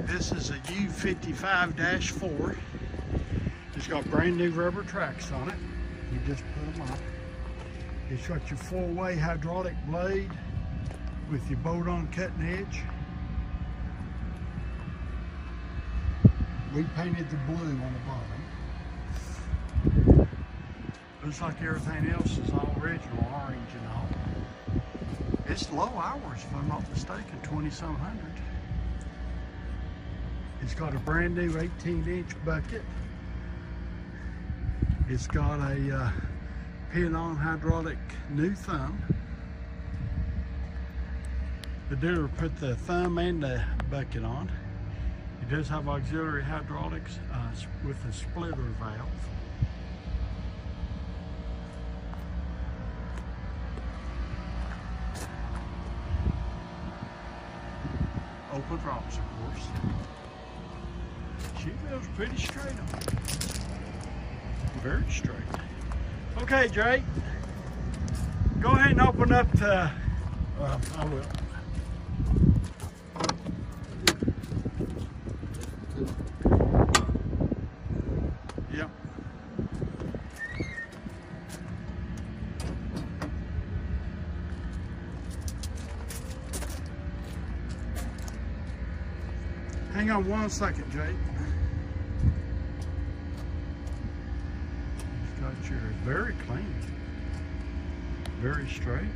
This is a U55-4. It's got brand new rubber tracks on it. You just put them on. It's got your 4-way hydraulic blade with your bolt-on cutting edge. We painted the blue on the bottom. Looks like everything else is all original, orange and all. It's low hours, if I'm not mistaken, 20-some hundred. It's got a brand new 18-inch bucket. It's got a pin-on hydraulic new thumb. The dealer put the thumb and the bucket on. It does have auxiliary hydraulics with a splitter valve. Open drops, of course. She feels pretty straight on it. Very straight. Okay, Drake. Go ahead and open up the. I will. Yep. Hang on 1 second, Jake. It's got your very clean, very straight.